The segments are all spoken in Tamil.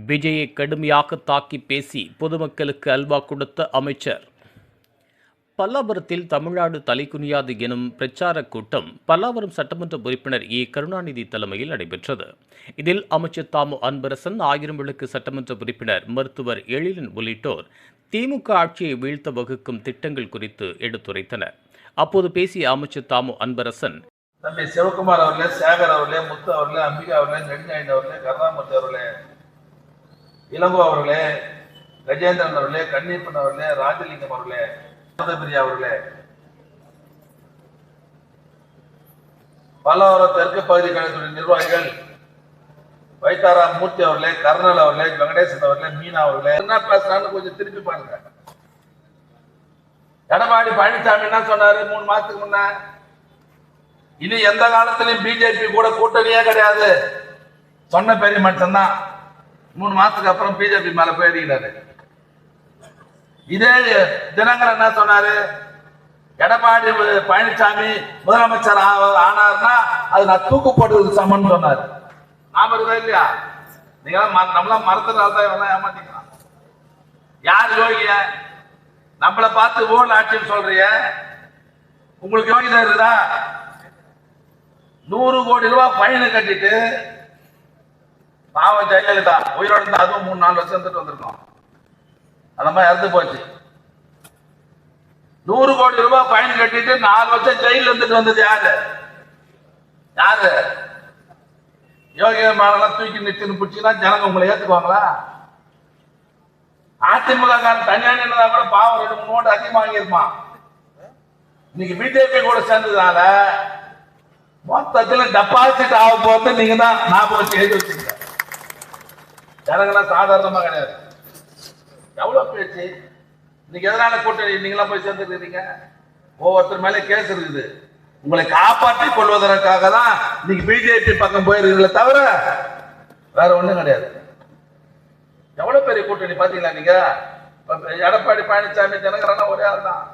விஜயை கடுமையாக தாக்கி பேசி பொதுமக்களுக்கு அல்வா கொடுத்த அமைச்சர். பல்லாவரத்தில் தமிழ்நாடு தலைகுனியாது எனும் பிரச்சார கூட்டம் பல்லாவரம் சட்டமன்ற உறுப்பினர் ஏ. கருணாநிதி தலைமையில் நடைபெற்றது. இதில் அமைச்சர் தாமு அன்பரசன், ஆயிரம் விளக்கு சட்டமன்ற உறுப்பினர் மருத்துவர் எழிலன் உள்ளிட்டோர் திமுக ஆட்சியை வீழ்த்த வகுக்கும் திட்டங்கள் குறித்து எடுத்துரைத்தனர். அப்போது பேசிய அமைச்சர் தாமு அன்பரசன், தம்பி சிவகுமார் அவர்களே, சேகர் அவர்களே, முத்து அவர்களே, அம்பிகா அவர்களே, நெடுஞ்சாயின் அவர்களே, கருணாமூர்த்தி அவர்களே, இளங்கோ அவர்களே, கஜேந்திரன் அவர்களே, கண்ணீப்பன் அவர்களே, ராஜலிங்கம் அவர்களே, பிரியா அவர்களே, பல்லாவரம் தெற்கு பகுதி கழகத்துடைய நிர்வாகிகள் வைத்தாராம் மூர்த்தி அவர்களே, கர்னல் அவர்களே, வெங்கடேசன் அவர்களே, மீனா அவர்களே, என்ன பேசுறான்னு கொஞ்சம் திருப்பி பாருங்க. எடப்பாடி பழனிசாமி என்ன சொன்னாரு 3 மாசத்துக்கு முன்ன? இனி எந்த காலத்திலும் பிஜேபி கூட கூட்டணியே கிடையாது சொன்ன பெரிய மனுஷன் தான். 3 மாசத்துக்கு அப்புறம் பிஜேபி மேல போயிருக்கிறாரு. இதே தினகரன் என்ன சொன்னாரு? எடப்பாடி பழனிசாமி முதலமைச்சர் ஆனார்னா அது நான் தூக்கு போடுறது சமன்னு சொன்னாரு. நாம இருக்கா இல்லையா? நீங்க நம்மளாம் மறந்துடாத தான் ஏமாத்திக்கலாம். யார் யோகிய? நம்மளை பார்த்து ஓல் ஆட்சின்னு சொல்றிய, உங்களுக்கு யோகிதா இருக்குதா? 100 கோடி ரூபாய் ஃபைனை கட்டிட்டு பாவம் ஜெயலலிதா உயிரோடு இருந்தா அதுவும் 3-4 வருஷம் இருந்துட்டு வந்திருக்கோம். அந்த மாதிரி இறந்து போச்சு. 100 கோடி ரூபாய் ஃபைன் கட்டிட்டு 4 வருஷம் ஜெயில இருந்துட்டு வந்தது யாரு? யாரு? யோகி மேலாம் தூக்கி நிச்சுன்னு பிடிச்சின்னா ஜனங்க உங்களை ஏத்துக்குவாங்களா? அதிமுக தனியா நின்றதா கூட பாவம் 2-3 ஓட்டு அதிகமாக வாங்கியிருப்பான். இன்னைக்கு பிஜேபி கூட சேர்ந்ததுனால மொத்தத்தில் டெபாசிட் ஆக போறது நீங்க தான் ஞாபகம் வச்சு எழுதி வச்சுங்க. ஜனங்களாம் சாதாரணமா கிடையாது. எவ்வளவு பேச்சு இன்னைக்கு எதனால கூட்டணி நீங்களாம் போய் சேர்ந்துருக்கீங்க? ஒவ்வொருத்தர் மேலே கேஸ் இருக்குது. உங்களை காப்பாற்றிக் கொள்வதற்காக தான் இன்னைக்கு பிஜேபி பக்கம் போயிருக்கீங்களே தவிர வேற ஒண்ணும் கிடையாது. எவ்வளவு பெரிய கூட்டணி பாத்தீங்களா நீங்க? எடப்பாடி பழனிசாமி தினகரன் ஒரே ஆள் தான்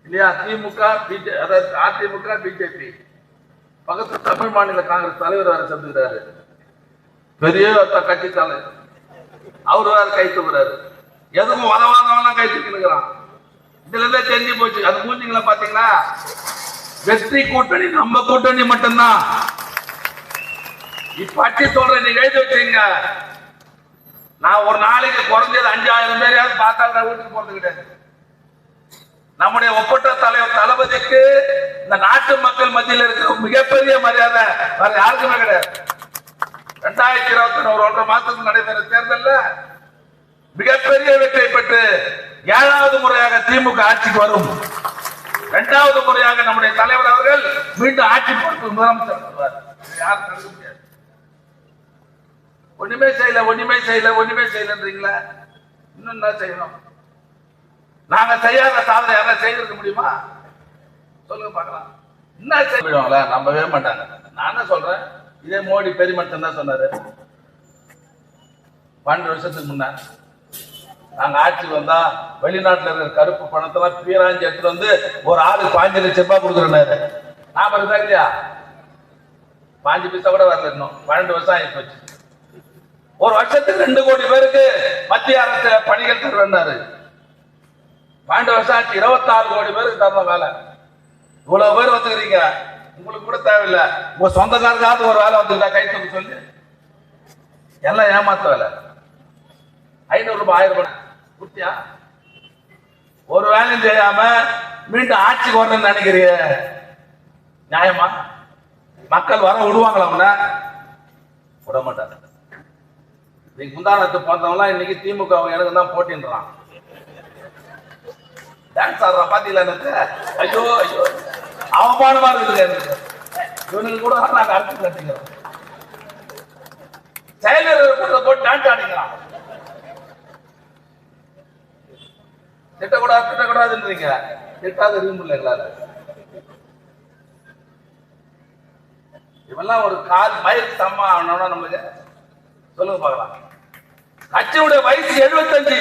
இல்லையா? திமுக அதாவது அதிமுக பிஜேபி பக்கத்துல தமிழ் மாநில காங்கிரஸ் தலைவர் வேற சேர்ந்துக்கிறாரு. பெரிய கட்சி தலைவர் அவரு வேற கை தூக்குறாரு. எதுவும் உதவாதவெல்லாம் கை தூக்கினுக்கிறான். இதுல இருந்தே தெரிஞ்சு போச்சு. அது மூஞ்சிங்களா பாத்தீங்களா? வெற்றி கூட்டணி நம்ம கூட்டணி மட்டும்தான். இப்பட்டி சொல்றேன், நீங்க எழுதி வச்சுங்க. நான் ஒரு நாளைக்கு குறைஞ்சது 5000 பேரையாவது பார்த்தாங்க வீட்டுக்கு போறது கிடையாது. நம்முடைய ஒப்பற்ற தலைவர் தளபதிக்கு இந்த நாட்டு மக்கள் மத்தியில் இருக்கிற மிகப்பெரிய மரியாதை வேற யாருக்குமே கிடையாது. 2021 1.5 மாதத்துக்கு நடைபெற தேர்தலில் மிகப்பெரிய வெற்றி பெற்று 7வது முறையாக திமுக ஆட்சிக்கு வரும். 2வது முறையாக நம்முடைய தலைவர் அவர்கள் மீண்டும் ஆட்சி பொறுப்பு முதலமைச்சர் வருவார். யாரும் தடுக்க முடியாது. ஒண்ணுமே செய்யலன்றீங்களா? இன்னும் என்ன செய்யணும்? நாங்க செய்யாத சாதனை யாரும் செய்திருக்க முடியுமா? சொல்லுங்க பார்க்கலாம். என்ன செய்வாங்களா? நம்பவே மாட்டாங்க. நான் என்ன சொல்றேன், இதே மோடி பெருமட்டம் தான் சொன்னாரு 12 வருஷத்துக்கு முன்ன. நாங்க ஆட்சிக்கு வந்தா வெளிநாட்டுல இருக்கிற கருப்பு பணத்தெல்லாம் பீராஞ்சி எடுத்துட்டு வந்து ஒரு ஆளுக்கு 5 லட்சம் ரூபாய் கொடுக்குறேன்னாரு. நாம இருக்கா இல்லையா? 5 பைசா கூட வரல. இன்னும் 12 வருஷம் ஆகி போச்சு. ஒரு வருஷத்துக்கு 2 கோடி பேருக்கு மத்திய அரசு பணிகள் தருவேன்னாரு. 12 வருஷம் ஆச்சு. 26 கோடி பேருக்கு தரணும் வேலை. இவ்வளவு பேர் வந்துக்கிறீங்க, உங்களுக்கு கூட தேவையில்லை. உங்க சொந்தக்காரருக்காவது ஒரு வேலை வந்துருக்கா? கை தூக்க சொல்லி எல்லாம் ஏமாத்த வேலை. 500 ரூபாய் 1000 ரூபாய் குட்டியா? ஒரு வேலையும் செய்யாம மீண்டும் ஆட்சிக்கு வரணும்னு நினைக்கிறீங்க? நியாயமா? மக்கள் வர விடுவாங்களா? உன்ன விட மாட்டாங்க. இன்னைக்கு முந்தானத்து போனவங்களாம் இன்னைக்கு திமுக எனக்கு தான் போட்டின்றான். டான்ஸ் ஆடுறான் பாத்தீங்களா? எனக்கு ஐயோ ஐயோ அவமானமா இருக்குது. எனக்கு இவனுக்கு கூட நாங்க அர்த்தம் கட்டிக்கிறோம். செயலர் போட்டு டான்ஸ் ஆடிக்கிறான். திட்டக்கூடாதுன்றீங்க. திட்டாத விரும்பல எங்களால. இவெல்லாம் ஒரு கால் மயிர் சம்மா ஆகணும்னா நம்மளுக்கு சொல்லுங்க பார்க்கலாம். கட்சியுடைய வயசு 75.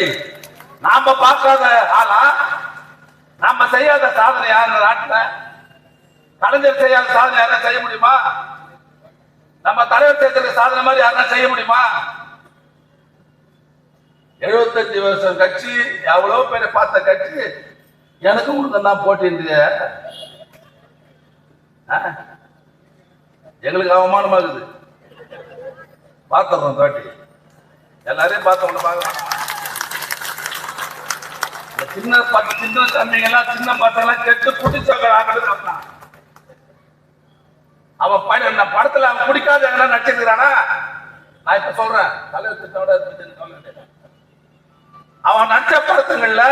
நாம பார்க்காத ஆளா? நாம செய்யாத சாதனை யாரு நாட்டுல? கலைஞர் செய்யாத சாதனை யாரும் செய்ய முடியுமா? நம்ம தலைவர் தேர்தலுக்கு சாதனை மாதிரி யாரும் செய்ய முடியுமா? 75 வருஷம் கட்சி, எவ்வளவு பேரை பார்த்த கட்சி, எனக்கு உங்களுக்கு தான் போட்டின்றிய. எங்களுக்கு அவமானமாகுது. பார்த்துறோம் தோட்டி, எல்லாரையும் பார்த்தவங்க பார்க்கலாம். சின்ன சின்ன தம்பிங்கெல்லாம், சின்ன பசங்கெல்லாம் கெட்டு குடிச்சவங்க. அவன் படத்துல அவன் குடிக்காத எல்லாம் நடிச்சிருக்கிறானா? நான் இப்ப சொல்றேன், தலைவர் அவன் நடிச்ச படத்துங்கள்ல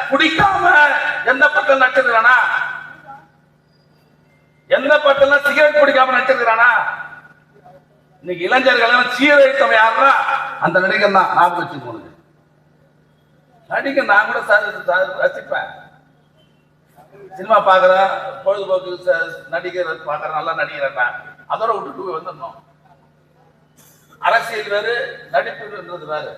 குடிக்காம எந்த படத்துல நடிச்சிருக்கிறானா? எந்த படத்துல சிகரெட் குடிக்காம நடிச்சிருக்கிறானா? இன்னைக்கு இளைஞர்கள் சீரழித்தவன் யாருன்னா அந்த நடிகர் தான். ஞாபகம் வச்சுக்கோங்க, நடிகர் நான் கூட ரசிப்பேன். சினிமா பாக்குறேன், பொழுதுபோக்கு நடிகர் பாக்குறேன், நல்லா நடிகர். அதோட விட்டுட்டு வந்துடணும். அரசியல் வேறு, நடிப்புன்றது வேறு.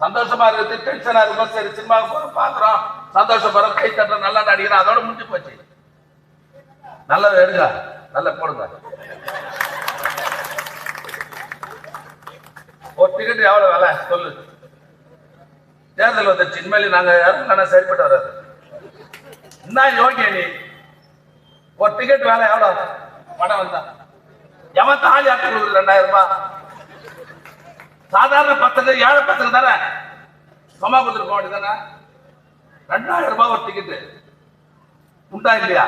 சந்தோஷமா இருக்குது, டென்ஷனா இருக்கும், சரி சினிமா பாக்குறோம், சந்தோஷப்படுறோம், கை தட்டுறோம், நல்லா நடிக்கிறோம், அதோட முடிஞ்சு போச்சு. நல்லதை எடுங்க, நல்லா போடுங்க. ஒரு டிக்கெட் எவ்வளவு விலை சொல்லு? தேர்தல் வந்துருச்சு, இனிமேல் நாங்க யாரும் சரிப்பட்டு வராது. என்ன யோகிய நீ? ஒரு டிக்கெட் வேலை எவ்வளவு? படம் வந்தா எவன் தாலி ஆட்டு கொடுக்குது? 2000 ரூபாய். சாதாரண பசங்க, ஏழை பசங்க தானே சும்மா கொடுத்துருக்க வேண்டியதானே? 2000 ரூபாய் ஒரு டிக்கெட்டு உண்டா இல்லையா?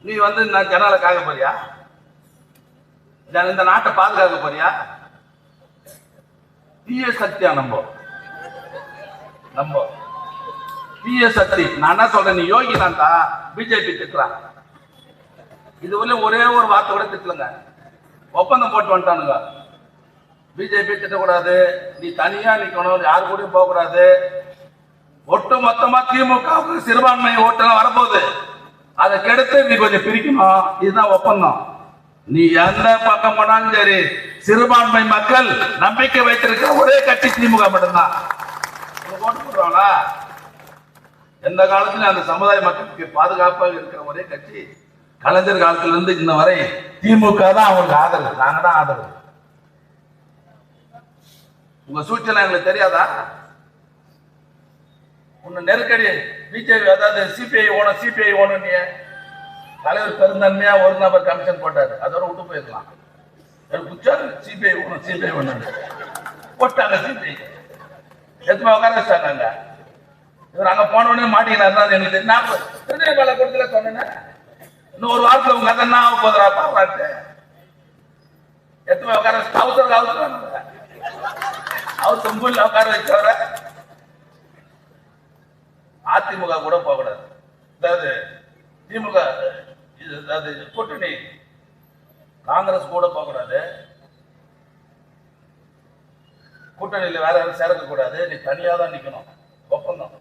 நீ நான் ஜனால காக்க போறியா? இந்த நாட்டை பாதுகாக்க போறியா? தீய சக்தியா நம்ம தீய சக்தி. நான் என்ன சொல்றேன், நீ யோகி தான்டா, பிஜேபி திட்டுறான். இது ஒரே ஒரு வார்த்தை கூட திட்டலங்க, ஒப்பந்தம் போட்டு வந்துட்டானுங்க. பிஜேபி திட்டக்கூடாது, நீ தனியா நிக்கணும், யாரு கூட போக கூடாது. ஒட்டு மொத்தமா திமுக சிறுபான்மை ஓட்டெல்லாம் வரப்போகுது, அதை கெடுத்து நீ கொஞ்சம் பிரிக்கணும். இதுதான் ஒப்பந்தம். நீ எந்த பக்கம் போனாலும் சரி, சிறுபான்மை மக்கள் நம்பிக்கை வைத்திருக்கிற ஒரே கட்சி திமுக மட்டும்தான். ஓட்டு போடுறாங்களா? எந்த காலத்திலும் அந்த சமுதாய மக்களுக்கு பாதுகாப்பாக இருக்கிற ஒரே கட்சி கலைஞர் காலத்துல இருந்து இன்ன வரை திமுக தான். அவங்களுக்கு ஆதரவு, நாங்க தான் ஆதரவு. உங்க சூழ்நிலை எங்களுக்கு தெரியாதா? உன்ன நெருக்கடி பிஜேபி, அதாவது சிபிஐ ஓணும். நீ தலைவர் பெருந்தன்மையா ஒரு நபர் கமிஷன் போட்டாரு, அதோட விட்டு போயிருக்கலாம். சிபிஐ ஓணும் போட்டாங்க. சிபிஐ எத்தனை உட்கார வச்சாங்க. இவர் அங்க போன உடனே மாட்டீங்கன்னா எங்களுக்கு திருநெல்வேலி வேலை கொடுத்துல சொன்னேன். இன்னும் ஒரு வாரத்துல உங்க கதை என்ன ஆக போதுரா பாப்பாட்டு. எத்தனை உட்கார அவர் தொம்புல உட்கார வச்சவர அதிமுக கூட போகக்கூடாது. அதாவது திமுக கூட்டணி காங்கிரஸ் கூட போகக்கூடாது, கூட்டணியில வேற யாரும் சேர்க்க கூடாது, நீ தனியா தான் நிக்கணும். ஒப்பந்தம்.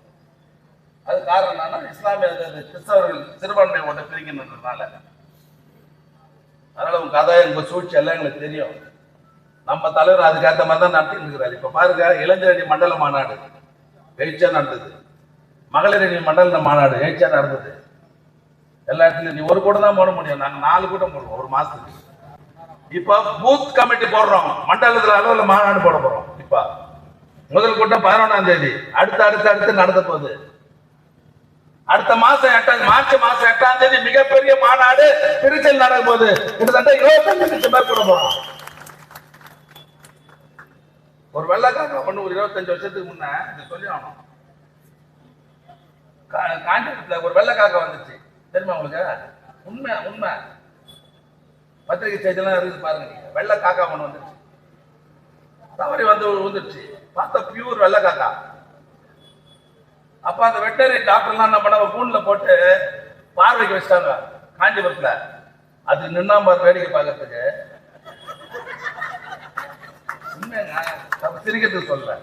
அது காரணம் என்னன்னா, இஸ்லாமிய கிறிஸ்தவர்கள் சிறுபான்மை ஓட்ட பிரிக்கணுன்றதுனால. அதனால உங்க கதை, உங்க சூழ்ச்சி எல்லாம் எங்களுக்கு தெரியும். நம்ம தலைவர் அதுக்கேற்ற மாதிரி தான் நடத்திட்டு இருக்கிறாரு. இப்ப பாருங்க, இளைஞரணி மண்டல மாநாடு எழுச்சியா நடந்தது, மகளிரணி மண்டல மாநாடு எழுச்சியா நடந்தது. எல்லா இடத்துலயும் நீ ஒரு கூட்டம் தான் போட முடியும், நாங்க 4 கூட்டம் போடுவோம் ஒரு மாசத்துக்கு. இப்ப பூத் கமிட்டி போடுறோம், மண்டலத்துல அளவுல மாநாடு போட போறோம். இப்ப முதல் கூட்டம் 11ஆம் தேதி, அடுத்து நடந்த போகுது. அடுத்த மாசம் மார்ச் மாசம் 8ஆம் தேதி மிகப்பெரிய மாநாடு திருச்சியில் நடக்கும் போது கிட்டத்தட்ட 25 லட்சம் பேர் கூட போறோம். ஒரு வெள்ளக்காரங்க பண்ணு ஒரு 25 வருஷத்துக்கு முன்ன இதை சொல்லி ஆகணும். காஞ்சிபுரத்துல ஒரு வெள்ளக்காக்க வந்துச்சு தெரியுமா உங்களுக்கு? உண்மை பத்திரிகை செய்தியெல்லாம் இருக்கு பாருங்க. நீங்க வெள்ளை காக்கா ஒண்ணு வந்துருச்சு, தவறி வந்துருச்சு. பார்த்தா பியூர் வெள்ளை காக்கா. அப்ப அந்த வெட்டரி டாக்டர்லாம் என்ன பண்ண, கூண்டுல போட்டு பார்வைக்கு வச்சிட்டாங்க காஞ்சிபுரத்துல. அது நின்னாம்பார் வேடிக்கை பார்க்கறதுக்கு. சிரிக்கிறதுக்கு சொல்ல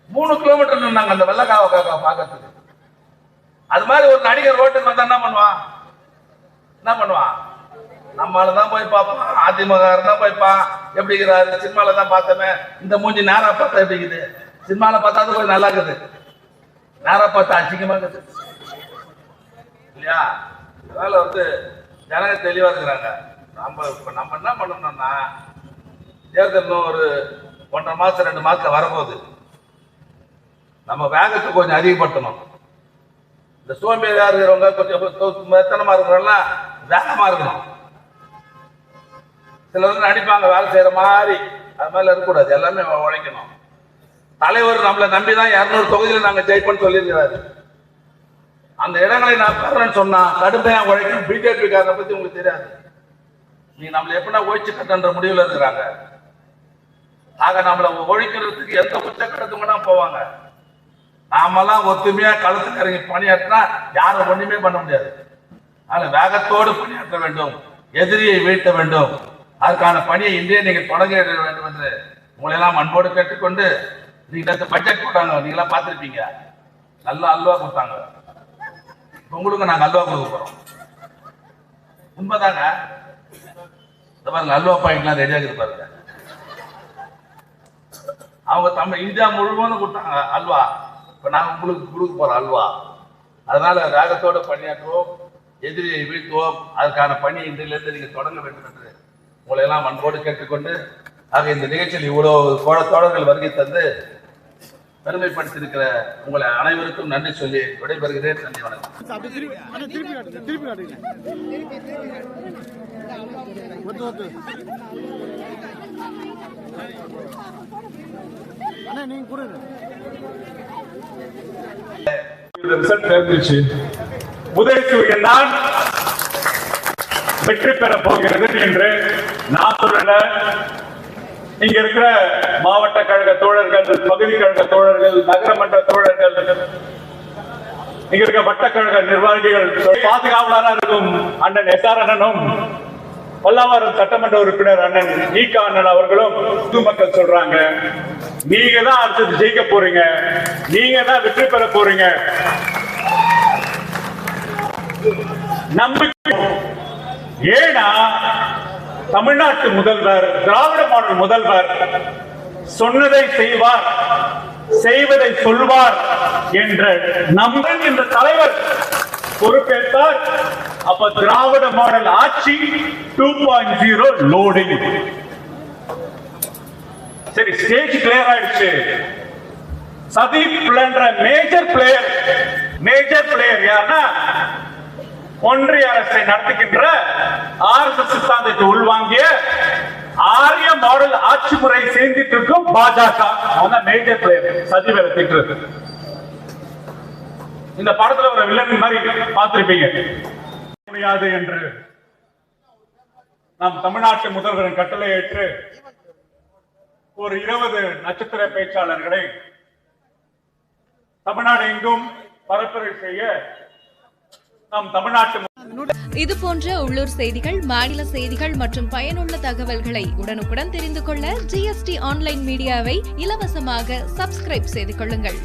3 கிலோமீட்டர் நின்னாங்க அந்த வெள்ளக்காவ காக்கா பார்க்கறதுக்கு. அது மாதிரி ஒரு நடிகர் ரோட்டுக்கு வந்தா என்ன பண்ணுவான்? நம்மளாலதான் போய் பார்ப்போம், அதிமுக தான் போய்ப்பான். எப்படி இருக்கிறாரு? சினிமால தான் பார்த்தோமே, இந்த மூஞ்சி நேரா பார்த்தா எப்படி இருக்குது? சினிமால பார்த்தா கொஞ்சம் நல்லா இருக்குது, நேரா பார்த்தா அசிங்கமா இருக்குது இல்லையா? அதனால ஜனங்க தெளிவா இருக்கிறாங்க. நம்ம என்ன பண்ணணும்னா, தேர்தல் ஒரு 1.5 மாசம் 2 மாசத்துல வரப்போகுது. நம்ம வேகத்தை கொஞ்சம் அதிகப்படுத்தணும். இந்த சோம்பேறியா இருக்கிறவங்க கொஞ்சம் மெத்தனமா இருக்கிறவங்க வேகமா இருக்கணும். சிலர் நடிப்பாங்க வேலை செய்யற மாதிரி, அது மாதிரி இருக்கக்கூடாது. எல்லாமே உழைக்கணும். தலைவர் நம்மளை நம்பிதான் 200 தொகுதியில நாங்க ஜெயிப்போம்னு சொல்லியிருக்கிறாரு. அந்த இடங்களை நான் பெறேன்னு சொன்னா கடுமையா உழைக்கணும். பிஜேபி காரனை பத்தி உங்களுக்கு தெரியாது. நீ நம்மளை எப்படின்னா ஒழிச்சு கட்டன்ற முடிவுல இருக்கிறாங்க. ஆக நம்மளை ஒழிக்கிறதுக்கு எந்த உச்சக்கட்டத்துக்குன்னா போவாங்க. நாமெல்லாம் ஒத்துமையா களத்துக்கு இறங்கி பணியாற்றினா யாரும் ஒண்ணுமே பண்ண முடியாது. அதனால வேகத்தோடு பணியாற்ற வேண்டும், எதிரியை வீழ்த்த வேண்டும். அதற்கான பணியை இன்றே நீங்கள் தொடங்க வேண்டும் என்று உங்களை எல்லாம் அன்போடு கேட்டுக்கொண்டு, நீங்க பட்ஜெட் போட்டாங்க, நீங்களாம் பார்த்துருப்பீங்க. நல்ல அல்வா கொடுத்தாங்க. உங்களுக்கு நாங்க அல்வா கொடுக்க போறோம். உண்மைதாங்க. பாருங்க, அல்வா பாயிண்ட்லாம் ரெடியாக இருப்பாருங்க. அவங்க இந்தியா முழுவதும் கொடுத்தாங்க அல்வா. இப்ப நாங்க உங்களுக்கு கொடுக்க போறோம் அல்வா. அதனால வேகத்தோடு பணியாற்றுவோம், எதிரியை வீழ்த்துவோம். அதற்கான பணி இன்றிலிருந்து நீங்க தொடங்க வேண்டும் என்று உங்களை எல்லாம் அன்போடு கேட்டுக்கொண்டு, ஆக இந்த நிகழ்ச்சியில் இவ்வளவு தோழர்கள் வருகை தந்து பெருமைப்படுத்தியிருக்கிற உங்களை அனைவருக்கும் நன்றி சொல்லி விடைபெறுகிறேன். நன்றி, வணக்கம். உதயசூரியன் தான் வெற்றி பெற போகிறது என்று நான் சொல்லல. இங்க இருக்கிற மாவட்ட கழக தோழர்கள், பகுதி கழக தோழர்கள், நகரமன்ற தோழர்கள், இங்க இருக்க வட்டக்கழக நிர்வாகிகள், பாதுகாவலராக இருக்கும் அண்ணன் எஸ்ஆர் அண்ணனும், பல்லாவரம் சட்டமன்ற உறுப்பினர் அண்ணன் ஈகா அண்ணன் அவர்களும் பொதுமக்கள் சொல்றாங்க, நீங்க தான் அடுத்தது ஜெயிக்க போறீங்க, நீங்க தான் வெற்றி பெற போறீங்க. நம்பிக்கை. ஏன்னா தமிழ்நாட்டு முதல்வர், திராவிட மாடல் முதல்வர் சொன்னதை செய்வார், செய்வதை சொல்வார் என்ற நம்பன் என்ற தலைவர் பொறுப்பேற்றார். அப்ப திராவிட மாடல் ஆட்சி 2.0 லோடிங். சரி, ஸ்டேஜ் கிளியர் ஆயிடுச்சு. சதீப் என்ற மேஜர் பிளேயர் யாருன்னா ஒன்றிய அரசை நடத்துகின்ற RSS சித்தாந்தத்தை உள்வாங்கிய ஆரிய மாடல் ஆட்சி முறை சேர்ந்துட்டு இருக்கும் பாஜக. மேஜர் பிளேயர் சதிவேலை திட்டுறது. இந்த படத்துல ஒரு வில்லன் மாதிரி பார்த்திருப்பீங்க. முடியாது என்று நாம் தமிழ்நாட்டு முதல்வரின் கட்டளை ஏற்று ஒரு 20 நட்சத்திர பேச்சாளர்களை தமிழ்நாடு எங்கும் பரப்புரை செய்ய நாம் தமிழ்நாட்டு இது போன்ற உள்ளூர் செய்திகள், மாநில செய்திகள் மற்றும் பயனுள்ள தகவல்களை உடனுக்குடன் தெரிந்து கொள்ள GST ஆன்லைன் மீடியாவை இலவசமாக சப்ஸ்கிரைப் செய்து கொள்ளுங்கள்.